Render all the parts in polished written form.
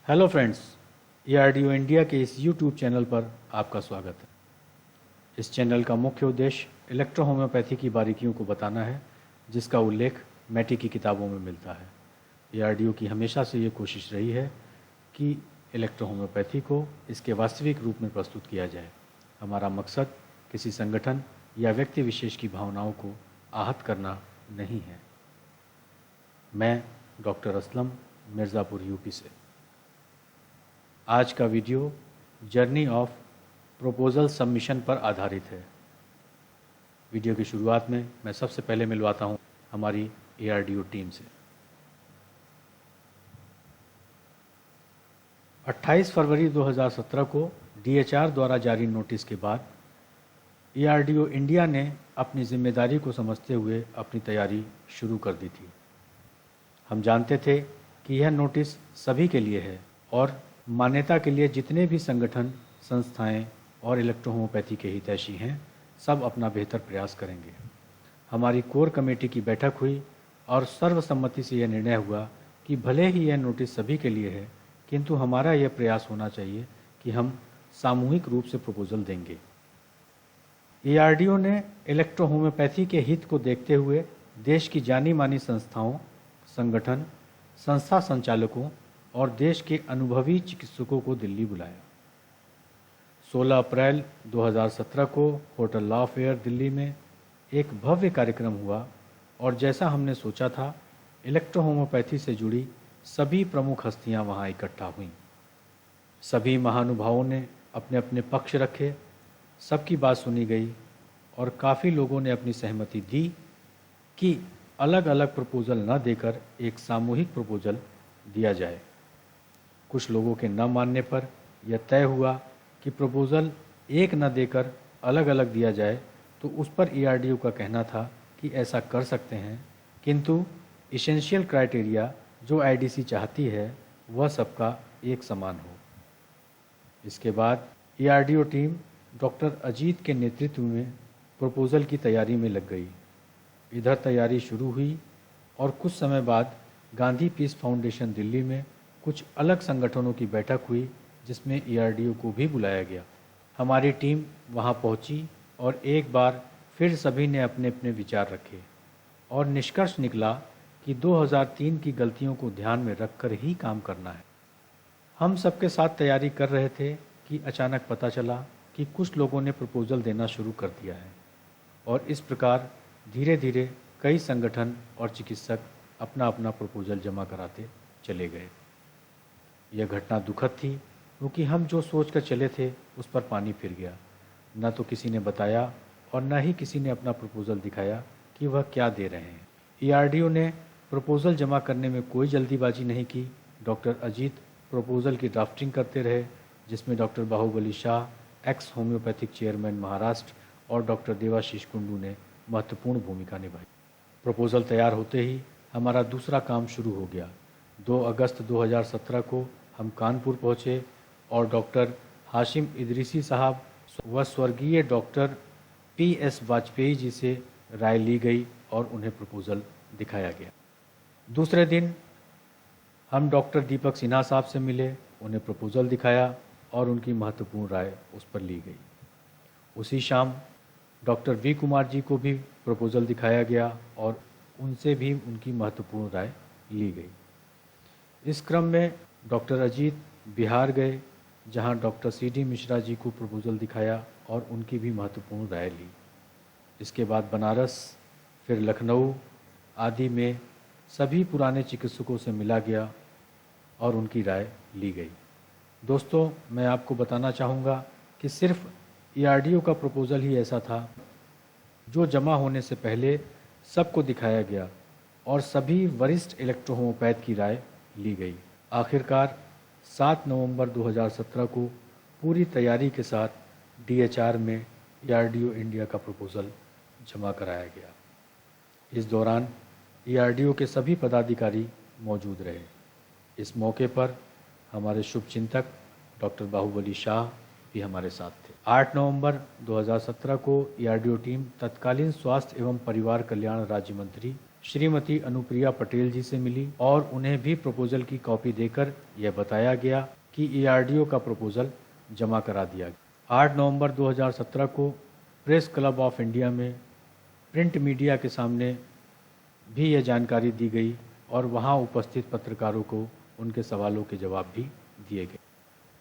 Hello friends, ERDO India के इस YouTube channel पर आपका स्वागत है। इस चैनल का मुख्य उद्देश्य इलेक्ट्रोहोम्योपैथी की बारीकियों को बताना है, जिसका उल्लेख मैटी की किताबों में मिलता है। ERDO की हमेशा से ये कोशिश रही है कि इलेक्ट्रोहोम्योपैथी को इसके वास्तविक रूप में प्रस्तुत किया जाए। हमारा मकसद किसी संगठन या व्यक्ति विशेष की भावनाओं को आहत करना नहीं है। मैं डॉक्टर असलम, मिर्ज़ापुर यूपी से। आज का video journey of proposal submission पर आधारित है। वीडियो की शुरुआत में मैं सबसे पहले मिलवाता हूं हमारी ERDO टीम से। 28 फरवरी 2017 को DHR द्वारा जारी नोटिस के बाद ERDO इंडिया ने अपनी जिम्मेदारी को समझते हुए अपनी तैयारी शुरू कर दी थी। हम जानते थे कि यह नोटिस सभी के लिए है और मान्यता के लिए जितने भी संगठन, संस्थाएं और इलेक्ट्रोहोम्योपैथी के हितैषी हैं, सब अपना बेहतर प्रयास करेंगे। हमारी कोर कमेटी की बैठक हुई और सर्वसम्मति से यह निर्णय हुआ कि भले ही यह नोटिस सभी के लिए है, किंतु हमारा यह प्रयास होना चाहिए कि हम सामूहिक रूप से प्रपोजल देंगे। ERDO ने इलेक्ट्रोहोम्योपैथी के हित को देखते हुए देश की जानी मानी संस्थाओं, संगठन, संस्था संचालकों और देश के अनुभवी चिकित्सकों को दिल्ली बुलाया। 16 अप्रैल 2017 को होटल लॉ फेयर दिल्ली में एक भव्य कार्यक्रम हुआ और जैसा हमने सोचा था, इलेक्ट्रोहोम्योपैथी से जुड़ी सभी प्रमुख हस्तियां वहां इकट्ठा हुईं। सभी महानुभावों ने अपने अपने पक्ष रखे, सबकी बात सुनी गई और काफ़ी लोगों ने अपनी सहमति दी कि अलग अलग प्रपोजल न देकर एक सामूहिक प्रपोजल दिया जाए। कुछ लोगों के न मानने पर यह तय हुआ कि प्रपोजल एक न देकर अलग अलग दिया जाए, तो उस पर ERDO का कहना था कि ऐसा कर सकते हैं, किंतु इसेंशियल क्राइटेरिया जो IDC चाहती है वह सबका एक समान हो। इसके बाद ERDO टीम डॉक्टर अजीत के नेतृत्व में प्रपोजल की तैयारी में लग गई। इधर तैयारी शुरू हुई और कुछ समय बाद गांधी पीस फाउंडेशन दिल्ली में कुछ अलग संगठनों की बैठक हुई, जिसमें ERDO को भी बुलाया गया। हमारी टीम वहां पहुंची और एक बार फिर सभी ने अपने अपने विचार रखे और निष्कर्ष निकला कि 2003 की गलतियों को ध्यान में रखकर ही काम करना है। हम सबके साथ तैयारी कर रहे थे कि अचानक पता चला कि कुछ लोगों ने प्रपोजल देना शुरू कर दिया है और इस प्रकार धीरे धीरे कई संगठन और चिकित्सक अपना अपना प्रपोजल जमा कराते चले गए। यह घटना दुखद थी, क्योंकि हम जो सोच कर चले थे उस पर पानी फिर गया। न तो किसी ने बताया और न ही किसी ने अपना प्रपोजल दिखाया कि वह क्या दे रहे हैं। ERDO ने प्रपोजल जमा करने में कोई जल्दीबाजी नहीं की। डॉक्टर अजीत प्रपोजल की ड्राफ्टिंग करते रहे, जिसमें doctor Bahubali Shah, ex homeopathic chairman Maharashtra, और डॉक्टर देवाशीष कुंडू ने महत्वपूर्ण भूमिका निभाई। प्रपोजल तैयार होते ही हमारा दूसरा काम शुरू हो गया। 2 अगस्त 2017 को हम कानपुर पहुँचे और डॉक्टर हाशिम इदरीसी साहब व स्वर्गीय डॉक्टर PS वाजपेयी जी से राय ली गई और उन्हें प्रपोजल दिखाया गया। दूसरे दिन हम डॉक्टर दीपक सिन्हा साहब से मिले, उन्हें प्रपोजल दिखाया और उनकी महत्वपूर्ण राय उस पर ली गई। उसी शाम डॉक्टर V कुमार जी को भी प्रपोजल दिखाया गया और उनसे भी उनकी महत्वपूर्ण राय ली गई। इस क्रम में डॉक्टर अजीत बिहार गए, जहां डॉक्टर CD मिश्रा जी को प्रपोजल दिखाया और उनकी भी महत्वपूर्ण राय ली। इसके बाद बनारस, फिर लखनऊ आदि में सभी पुराने चिकित्सकों से मिला गया और उनकी राय ली गई। दोस्तों, मैं आपको बताना चाहूँगा कि सिर्फ ERDO का प्रपोजल ही ऐसा था जो जमा होने से पहले सबको दिखाया गया और सभी वरिष्ठ इलेक्ट्रोहोम्योपैथ की राय ली गई। आखिरकार 7 नवंबर 2017 को पूरी तैयारी के साथ DHR में ERDO इंडिया का प्रपोजल जमा कराया गया। इस दौरान ERDO के सभी पदाधिकारी मौजूद रहे। इस मौके पर हमारे शुभचिंतक डॉक्टर बाहुबली शाह भी हमारे साथ थे। 8 नवंबर 2017 को ERDO टीम तत्कालीन स्वास्थ्य एवं परिवार कल्याण राज्य मंत्री श्रीमती अनुप्रिया पटेल जी से मिली और उन्हें भी प्रपोजल की कॉपी देकर यह बताया गया कि ईआरडीओ का प्रपोजल जमा करा दिया गया। 8 नवंबर 2017 को प्रेस क्लब ऑफ इंडिया में प्रिंट मीडिया के सामने भी यह जानकारी दी गई और वहां उपस्थित पत्रकारों को उनके सवालों के जवाब भी दिए गए।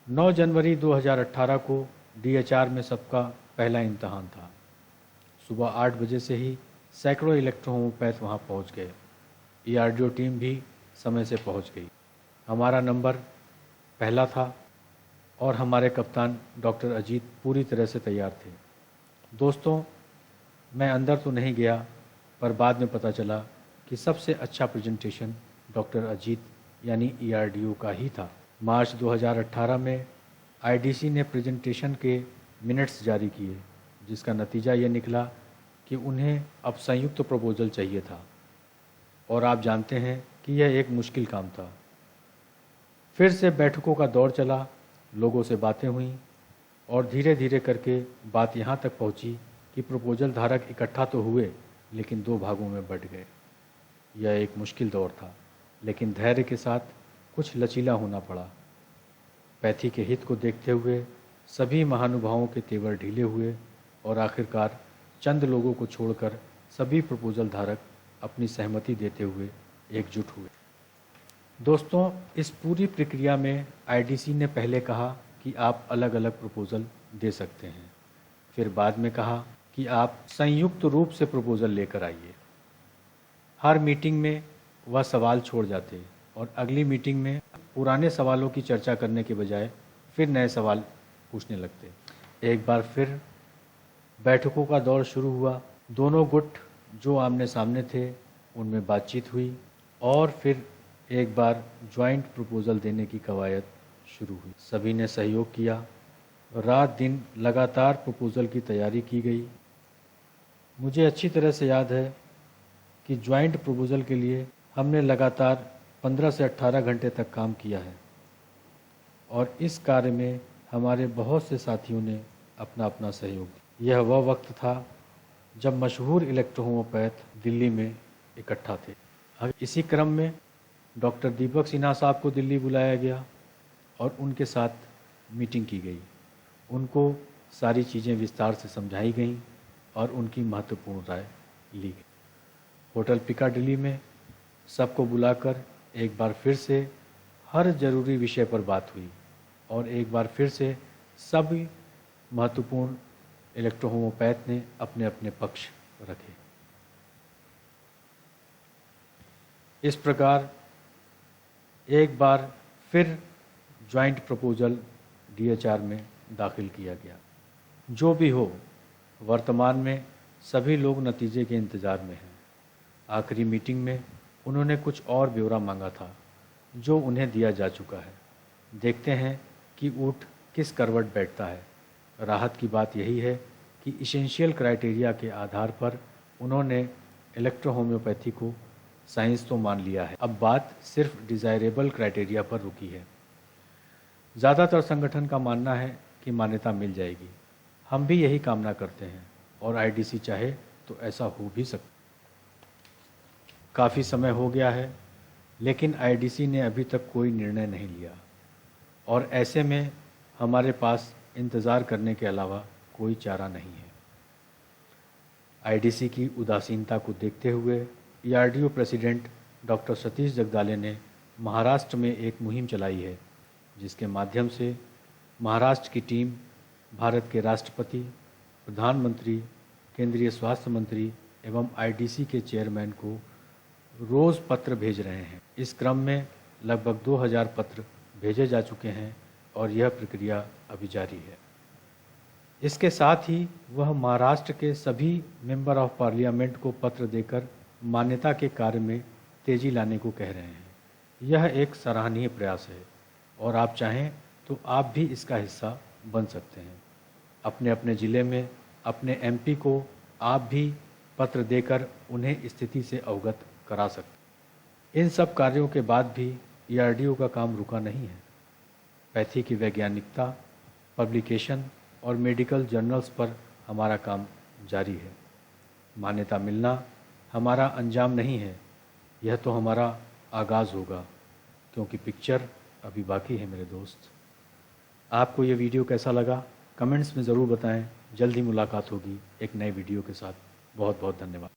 9 जनवरी 2018 को डीएचआर में सबका पहला इम्तहान था। सुबह 8 बजे से ही सैकड़ों इलेक्ट्रोहोमोपैथ वहां पहुंच गए। ईआरडीओ टीम भी समय से पहुंच गई। हमारा नंबर पहला था और हमारे कप्तान डॉक्टर अजीत पूरी तरह से तैयार थे। दोस्तों, मैं अंदर तो नहीं गया, पर बाद में पता चला कि सबसे अच्छा प्रेजेंटेशन डॉक्टर अजीत यानी ईआरडीओ का ही था। मार्च 2018 में आईडीसी ने प्रेजेंटेशन के मिनट्स जारी किए, जिसका नतीजा ये निकला कि उन्हें अब संयुक्त प्रपोजल चाहिए था और आप जानते हैं कि यह एक मुश्किल काम था। फिर से बैठकों का दौर चला, लोगों से बातें हुईं और धीरे धीरे करके बात यहाँ तक पहुँची कि प्रपोजल धारक इकट्ठा तो हुए लेकिन 2 भागों में बंट गए। यह एक मुश्किल दौर था, लेकिन धैर्य के साथ कुछ लचीला होना पड़ा। पैथी के हित को देखते हुए सभी महानुभावों के तेवर ढीले हुए और आखिरकार चंद लोगों को छोड़कर सभी प्रपोजल धारक अपनी सहमति देते हुए एकजुट हुए। दोस्तों, इस पूरी प्रक्रिया में आईडीसी ने पहले कहा कि आप अलग अलग प्रपोजल दे सकते हैं, फिर बाद में कहा कि आप संयुक्त रूप से प्रपोजल लेकर आइए। हर मीटिंग में वह सवाल छोड़ जाते और अगली मीटिंग में पुराने सवालों की चर्चा करने के बजाय फिर नए सवाल पूछने लगते। एक बार फिर बैठकों का दौर शुरू हुआ। दोनों गुट जो आमने सामने थे उनमें बातचीत हुई और फिर एक बार ज्वाइंट प्रपोजल देने की कवायद शुरू हुई। सभी ने सहयोग किया। रात दिन लगातार प्रपोजल की तैयारी की गई। मुझे अच्छी तरह से याद है कि ज्वाइंट प्रपोजल के लिए हमने लगातार 15 से 18 घंटे तक काम किया है और इस कार्य में हमारे बहुत से साथियों ने अपना अपना सहयोग दिया। यह वह वक्त था जब मशहूर इलेक्ट्रोहोमोपैथ दिल्ली में इकट्ठा थे। इसी क्रम में डॉक्टर दीपक सिन्हा साहब को दिल्ली बुलाया गया और उनके साथ मीटिंग की गई। उनको सारी चीज़ें विस्तार से समझाई गईं और उनकी महत्वपूर्ण राय ली गई। होटल पिकाडिली में सबको बुलाकर एक बार फिर से हर जरूरी विषय पर बात हुई और एक बार फिर से सभी महत्वपूर्ण इलेक्ट्रोहोमोपैथ ने अपने अपने पक्ष रखे। इस प्रकार एक बार फिर ज्वाइंट प्रपोजल डीएचआर में दाखिल किया गया। जो भी हो, वर्तमान में सभी लोग नतीजे के इंतज़ार में हैं। आखिरी मीटिंग में उन्होंने कुछ और ब्यौरा मांगा था जो उन्हें दिया जा चुका है। देखते हैं कि ऊँट किस करवट बैठता है। राहत की बात यही है कि इसेंशियल क्राइटेरिया के आधार पर उन्होंने इलेक्ट्रोहोम्योपैथी को साइंस तो मान लिया है। अब बात सिर्फ डिज़ायरेबल क्राइटेरिया पर रुकी है। ज़्यादातर संगठन का मानना है कि मान्यता मिल जाएगी। हम भी यही कामना करते हैं और आईडीसी चाहे तो ऐसा हो भी सकता। काफ़ी समय हो गया है, लेकिन आईडीसी ने अभी तक कोई निर्णय नहीं लिया और ऐसे में हमारे पास इंतज़ार करने के अलावा कोई चारा नहीं है। आईडीसी की उदासीनता को देखते हुए ईआरडीओ प्रेसिडेंट डॉक्टर सतीश जगदाले ने महाराष्ट्र में एक मुहिम चलाई है, जिसके माध्यम से महाराष्ट्र की टीम भारत के राष्ट्रपति, प्रधानमंत्री, केंद्रीय स्वास्थ्य मंत्री एवं आईडीसी के चेयरमैन को रोज़ पत्र भेज रहे हैं। इस क्रम में लगभग 2000 पत्र भेजे जा चुके हैं और यह प्रक्रिया अभी जारी है। इसके साथ ही वह महाराष्ट्र के सभी मेंबर ऑफ पार्लियामेंट को पत्र देकर मान्यता के कार्य में तेजी लाने को कह रहे हैं। यह एक सराहनीय प्रयास है और आप चाहें तो आप भी इसका हिस्सा बन सकते हैं। अपने अपने ज़िले में अपने एमपी को आप भी पत्र देकर उन्हें स्थिति से अवगत करा सकते। इन सब कार्यों के बाद भी ईआरडीओ का काम रुका नहीं है। पैथी की वैज्ञानिकता, पब्लिकेशन और मेडिकल जर्नल्स पर हमारा काम जारी है। मान्यता मिलना हमारा अंजाम नहीं है, यह तो हमारा आगाज़ होगा, क्योंकि पिक्चर अभी बाकी है मेरे दोस्त। आपको ये वीडियो कैसा लगा कमेंट्स में ज़रूर बताएं। जल्द ही मुलाकात होगी एक नए वीडियो के साथ। बहुत बहुत धन्यवाद।